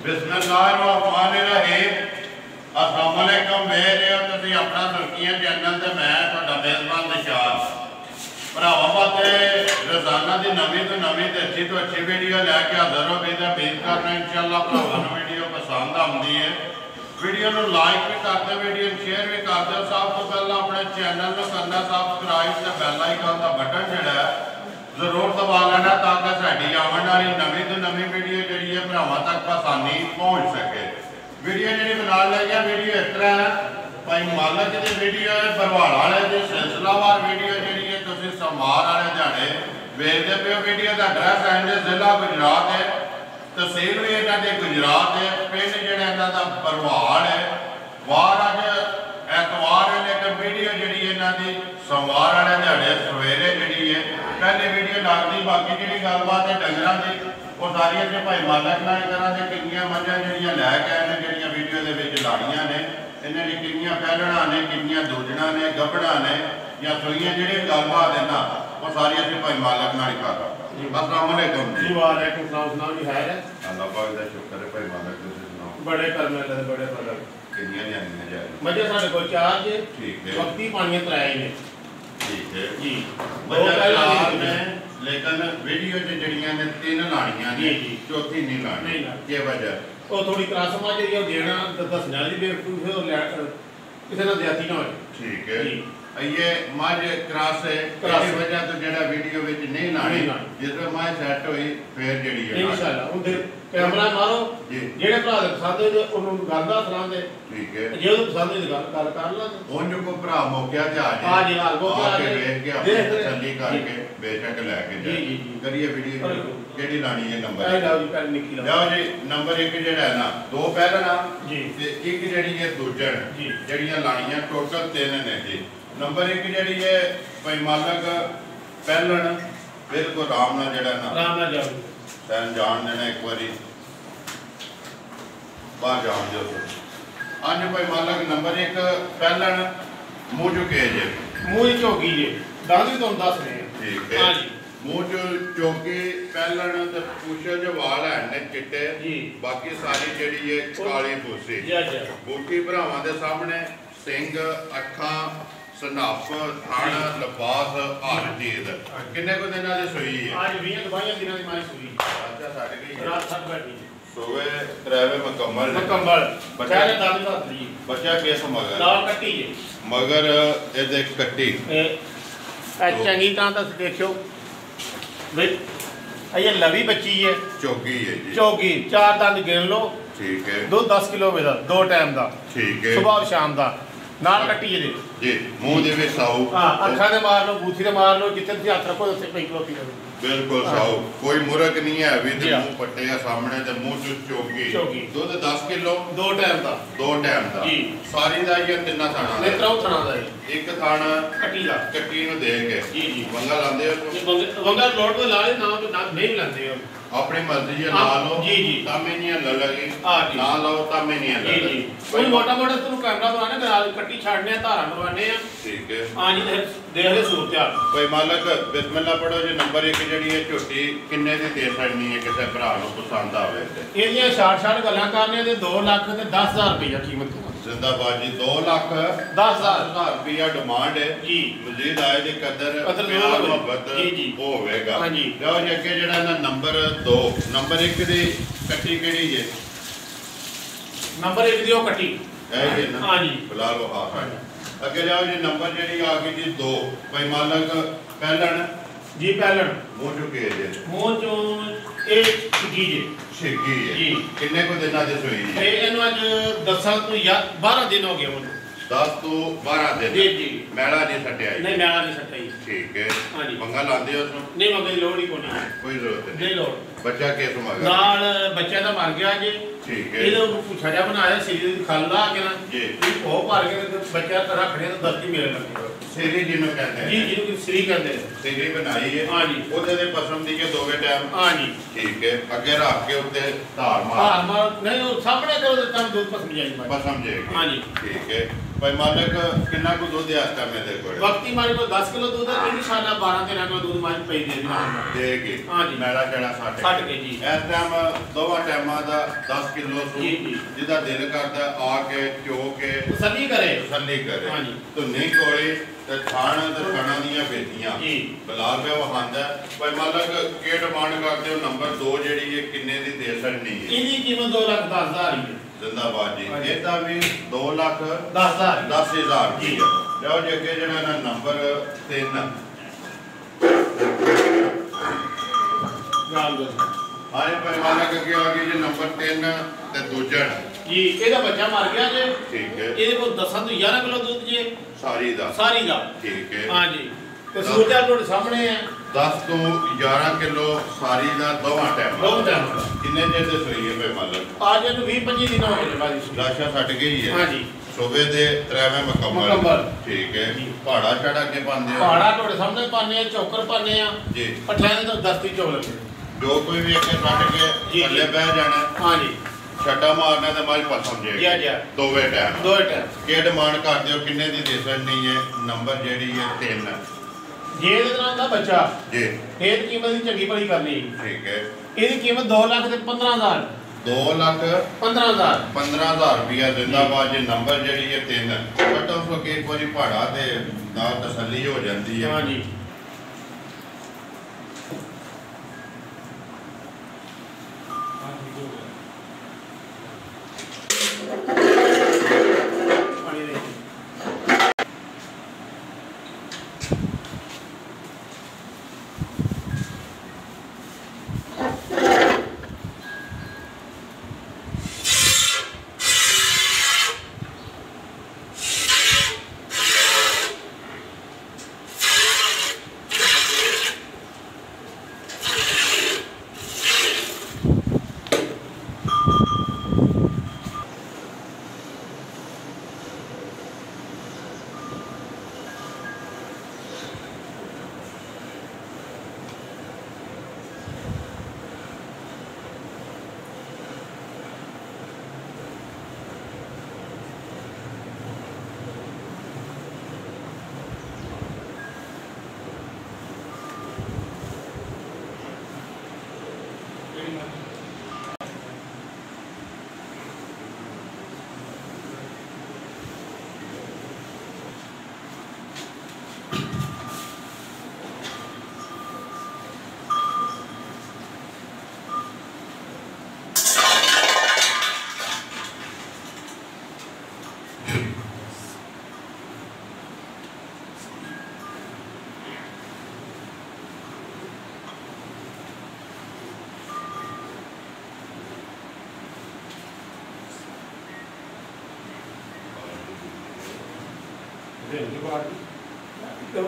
बिस्मिल्लाहिर्रहमानिर्रहीम। अस्सलाम वालेकुम। मेरे तुसीं अपना सुर्खियां चैनल ते मैं तुहाडा मेज़बान निशात भरावां वास्ते रोज़ाना की नवीं तो नवीं ते अच्छी वीडियो लैके हाज़र हो गई। उम्मीद करना इंशाअल्लाह भरावां नूं वीडियो पसंद आती है। वीडियो को लाइक भी कर दो, वीडियो शेयर भी कर दो। सब तो पहले अपने चैनल को करना सबसक्राइब तो बैल आइकन का बटन जोड़ा जरूर दबा लेना ताकि साड़ी आने वाली नवीं तो नवीं वीडियो जी है भरावां तक आसानी पहुँच सके। वीडियो जी बना लगी वीडियो इस तरह है भाई मालक की वीडियो है भरवाड़ वाले की सिलसिलावार वीडियो जी है। तुम समार वाले दिहाड़े वेखते पे हो। वीडियो का एड्रैस है जिला गुजरात है, तहसील भी इन्हों की गुजरात है, पिंड जो भरवाड़ है। वार अज एतवार है लेकिन वीडियो जी इन्हों की सोमवार वाले दिहाड़े सवेरे जी है पहले वीडियो लगती। बाकी जी गलबात है डंगर की वो सारिया जो भाई मालक ना करा किनिया मझा जी लैके आए हैं जी वीडियो के लाड़ियाँ ने इन्हों की किनिया पहलना ने किनिया दूजना ने गबड़ा ने या सुइयाँ जी गलबात है ना वो सारिया जो भाई मालक ना ही कर। अस्सलाम वालेकुम जी। वालेकुम सलाम। सुनाओ जी है अल्लाह पाक दा शुक्र है भाई मालक तुसीं सुनाओ। बड़े करम है बड़े फर्क किनिया लियानियां जा मजे साडे कोल चार जे। ठीक है। वक्ती पानी तराए ने। ठीक है जी बजा चार ने लेकिन वीडियो च जड़ियां ने तीन लाणियां ने चौथी नहीं लानी के वजह वो थोड़ी क्रॉस समझ रही है देना दसना जी बेवकूफ है और किसी ना ज्यादा ना हो। ठीक है ये मझ क्रॉस है इस वजह तो जेड़ा वीडियो विच नहीं लानी जिसमें मझ सेट हुई फिर जड़ी है इंशाल्लाह उधर कैमरा मारो जेड़े भरा दे पसंद है उन्होंने गल दा सुना दे। ठीक है जे उन्हें पसंद है गल कर ला उन जो को भरा मौका ते आ जाए। हां जी हां मौका आ के देख के अपनी तसल्ली करके बेशक लेके जाए। जी जी करिए वीडियो केड़ी लानी है नंबर लाओ जी पहले निकी लाओ जी नंबर 1 जेड़ा है ना दो पहलना जी ते एक जेड़ी है दूजन जी जड़ियां लाणियां टोटल 3 ने जी। नंबर 1 जेड़ी है भाई मालक पहलन बिल्कुल आराम नाल जेड़ा ना आराम नाल जाओ तैन जान देना एक बारी बाहर जान दो। अज भाई मालक नंबर 1 पहलन मुँह चुके जे मुँह चौकी जे दादी तो दस रहे हैं। ठीक है हाँ जी मुँह चौकी पहलन ते पूछे जो वाल है चिट्टे जी बाकी सारी जेड़ी है काली पूसी बूटी भरावां दे सामने सिंग अखां सनाप थान लिबास हर चीज किन्ने को दिनां दी सूई है आज 20 22 दिनां दी मारी सूई। अच्छा साडे की रात तक बैठी सोवे त्रैवे मुकम्मल बच्चा ने दादी साथ दी बच्चा केस मगर दाल कट्टी है मगर ए देख कट्टी चंगी तरह तक देखियो भाई ये लवी बच्ची है चौकी है जी चौकी 4 दंद गिन लो। ठीक है दूध 10 किलो दा 2 टाइम दा। ठीक है सुबह और शाम दा नाल कट्टी है जी मुंह दे विच साऊ हां अखां दे मार लो बूथी दे मार लो जिथे तुसीं हाथ रखो उत्थे पई खलोती रहे बिल्कुल साऊ कोई मुरग नहीं है अभी ते मुंह पट्टे है सामने ते मुंह च चौकी दूध 10 किलो 2 टाइम दा जी सारी दा ये तिन्ना थाना ने त्रौ थाना दा एक थाना कट्टी नु दे के जी जी वंगा लांदे हो वंगा लोड तो ला ले ना तो नहीं लांदे हो अपनी मर्जी है ला लो जी जी तामे नहीं लगे ना लो तामे नहीं लगे जी कोई मोटा मोटा तुम कैमरा बनाने करा कट्टी छाड़ने धारा मरवाने हैं। ठीक है हां जी देख ले सूरत हाल भाई मालक बिस्मिल्लाह पढ़ो जी नंबर 1 जड़ी है झोटी किन्ने दी दे सकनी है किसी भरा नु पसंद आवे ते एदियां शार्ट गल्लां करने ते 2 लाख ते 10,000 रुपया कीमत जिंदाबाद जी 2 लाख 10,000 रुपया डिमांड है जी मजीद आए दी कदर प्यार मोहब्बत होवेगा। हां जी लो जी अगे जेड़ा ना नंबर 2 नंबर 1 दी कट्टी केड़ी है नंबर 1 दी ओ कट्टी है जी ना हां जी फिलहाल वो हां अगे जाओ जी नंबर जेड़ी आ गई जी 2 भाई मालक पहलन जी पहलन मुंह चुके जे मुंह चो एक छिगी जे छिगी है जी किन्ने को दिना दे सोई है एनु आज 10 तो या 12 दिन हो गए मुझे 10 तो 12 दिन जी जी मैला नहीं सटिया नहीं मैला नहीं सटाई। ठीक है हां जी मंगा लांदे हो नहीं मंगे की लोड़ ही कोई जरूरत नहीं लोड़ बच्चा केस मगर नाल बच्चा दा मर गया जी। ठीक है इधर पूछा जा बनाया सीरी खल ला के ना जी ओ भर के बच्चा तरह खड़े तो दर्द मेरे लगे सीरी जिन्हों कहते हैं जी जिन्हों श्री कहते हैं सीरी बनाई है हां जी ओदे दे पसंद दी के दोवे टाइम हां जी। ठीक है अगे रख के उत्ते धार मार नहीं सामने करो तो तब दूध पसंद जाएगी पसंद जाएगी हां जी। ठीक है भाई मालक कितना को दूध आता मेरे को वक्ती मारे को 10 किलो दूध है इंशाल्लाह 12 13 किलो दूध मारी पई देगी हां जी। मेरा जड़ा 8.5 ਕੱਟ ਕੇ ਜੀ ਇਸ ਟਾਈਮ ਦੋਵਾਂ ਟਾਈਮਾਂ ਦਾ 10 ਕਿਲੋ ਸੂ ਜਿਹਦਾ ਦਿਲ ਕਰਦਾ ਆ ਕੇ ਚੋ ਕੇ ਤਸੱਲੀ ਕਰੇ ਹਾਂਜੀ ਧੁੰਨੀ ਕੋਲੇ ਤੇ ਥਾਣ ਤੇ ਥਾਣਾ ਦੀਆਂ ਬੇਟੀਆਂ ਜੀ ਬਲਾਲ ਪਿਆ ਵਹਾਂਦਾ ਭਾਈ ਮਾਲਕ ਕੀ ਡਿਮਾਂਡ ਕਰਦੇ ਹੋ ਨੰਬਰ 2 ਜਿਹੜੀ ਇਹ ਕਿੰਨੇ ਦੀ ਦੇ ਸਕਣੀ ਹੈ ਇਹਦੀ ਕੀਮਤ 2,10,000 ਹੀ ਹੈ ਜ਼ਿੰਦਾਬਾਦ ਜੀ ਇਹਦਾ ਵੀ 2,10,000 ਜੀ ਲਓ ਜੀ ਅੱਗੇ ਜਿਹੜਾ ਨਾ ਨੰਬਰ 3 ਆਏ ਭਾਈ ਮਾਲਕ ਅੱਗੇ ਆ ਗਈ ਜੀ ਨੰਬਰ 3 ਤੇ ਦੂਜਾ ਜੀ ਇਹਦਾ ਬੱਚਾ ਮਰ ਗਿਆ ਜੇ ਠੀਕ ਹੈ ਇਹਦੇ ਕੋਲ 10 ਤੋਂ 11 ਕਿਲੋ ਦੁੱਧ ਜੇ ਸਾਰੀ ਦਾ ਠੀਕ ਹੈ ਹਾਂ ਜੀ ਤੇ ਸੂਰਜਾ ਤੁਹਾਡੇ ਸਾਹਮਣੇ ਹੈ 10 ਤੋਂ 11 ਕਿਲੋ ਸਾਰੀ ਦਾ ਦੋਵਾਂ ਟਾਈਮ ਕਿੰਨੇ ਚਿਰ ਦੇ ਸੋਈ ਹੈ ਭਾਈ ਮਾਲਕ ਅੱਜ ਇਹਨੂੰ 20-25 ਦਿਨ ਹੋ ਗਏ ਬਾਜੀ ਲਾਸ਼ਾ ਛੱਡ ਗਈ ਹੈ ਹਾਂ ਜੀ ਸੋਵੇ ਦੇ 3ਵੇਂ ਮੁਕੰਮਲ ਠੀਕ ਹੈ ਪਹਾੜਾ ਛੜਾ ਕੇ ਪਾਉਂਦੇ ਆ ਪਹਾੜਾ ਤੁਹਾਡੇ ਸਾਹਮਣੇ ਪਾਉਂਦੇ ਆ ਚੌਕਰ ਪਾਉਂਦੇ ਆ ਜੀ ਪੱਠਿਆਂ ਦੇ ਤਾਂ ਦਸਤੀ ਚੋਲ ਜੋ ਕੋਈ ਵੀ ਅੱਗੇ ਛੱਡ ਕੇ ਥੱਲੇ ਬਹਿ ਜਾਣਾ ਹਾਂ ਜੀ ਛੱਡਾ ਮਾਰਨਾ ਤੇ ਮਾਲ ਪਸੰਦ ਜੇ ਜੀ ਦੋਵੇਂ ਟਾਈਮ ਕੀ ਡਿਮਾਂਡ ਕਰਦੇ ਹੋ ਕਿੰਨੇ ਦੀ ਦੇ ਸਕਣੀ ਹੈ ਨੰਬਰ ਜਿਹੜੀ ਹੈ 3 ਜੇ ਇਹਦੇ ਨਾਲ ਦਾ ਬੱਚਾ ਜੀ ਇਹ ਦੀ ਕੀਮਤ ਦੀ ਚੰਗੀ ਭਲੀ ਕਰਨੀ ਠੀਕ ਹੈ ਇਹਦੀ ਕੀਮਤ 2,15,000 2,15,000 ਰੁਪਇਆ ਜ਼ਿੰਦਾਬਾਦ ਜੇ ਨੰਬਰ ਜਿਹੜੀ ਹੈ 3 ਬਟਾ ਉਸ ਕੇ ਇੱਕ ਵਾਰੀ ਪਹਾੜਾ ਤੇ ਦਾ ਤਸੱਲੀ ਹੋ ਜਾਂਦੀ ਹੈ ਹਾਂ ਜੀ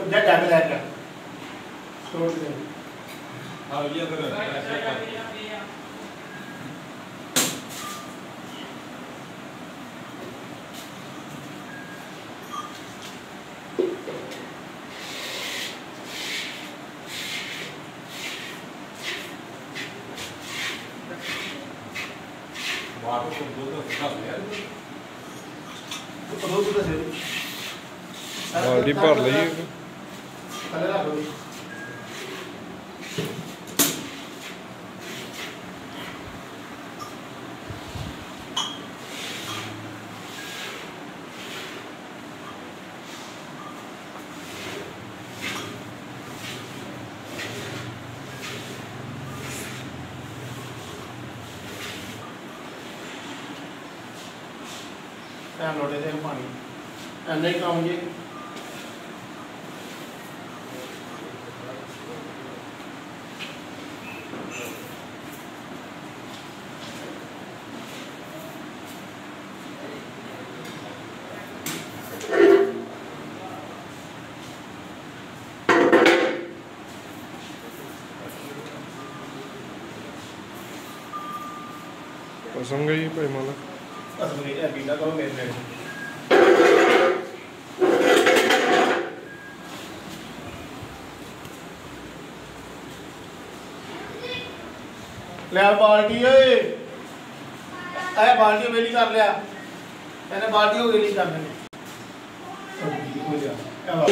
जा जाके जाएगा छोड़ दे हां ये कर बात को दो खा लिया तो दो से बाल्टी भर ਲਈ ਥੱਲੇ ਰੱਖ ਲਓ ਟਾਈਮ ਲੋੜੇ ਦੇ ਪਾਣੀ ਐਨਾ ਹੀ ਕੰਮ ਜੀ ਪਸੰਦ ਗਈ ਭਾਈ ਮਾਲਕ ਅਸਲੀ ਇਹ ਪੀਣਾ ਕਰੋ ਮੇਰੇ ਨਾਲ ਲੈ ਬਾਲਟੀ ਓਏ ਇਹ ਬਾਲਟੀ ਵੇਲੀ ਕਰ ਲਿਆ ਇਹਨੇ ਬਾਲਟੀ ਹੋ ਵੇਲੀ ਕਰ ਲੈਣੀ ਹੋ ਜਾ ਇਹ ਲਾ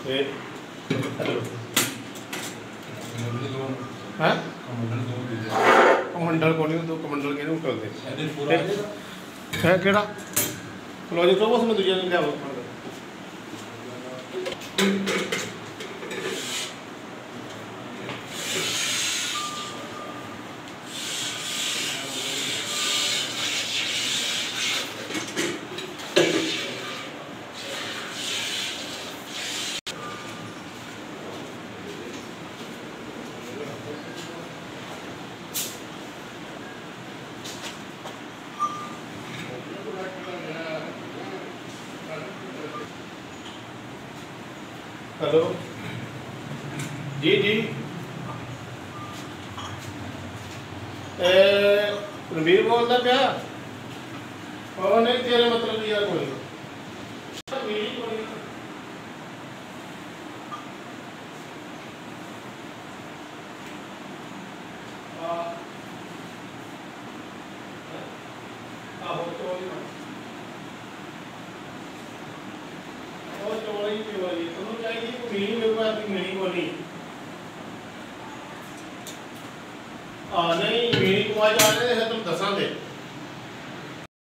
हैं कमंडल को नहीं, तो कमंडल के नहीं करते है केड़ा क्लोज तो बस में दूजा नहीं लिया हेलो जी जी रणबीर बोलता क्या और नहीं तेरे मतलब दिया कोई नहीं मेरी को आज आ रहे हैं तुम दसा दे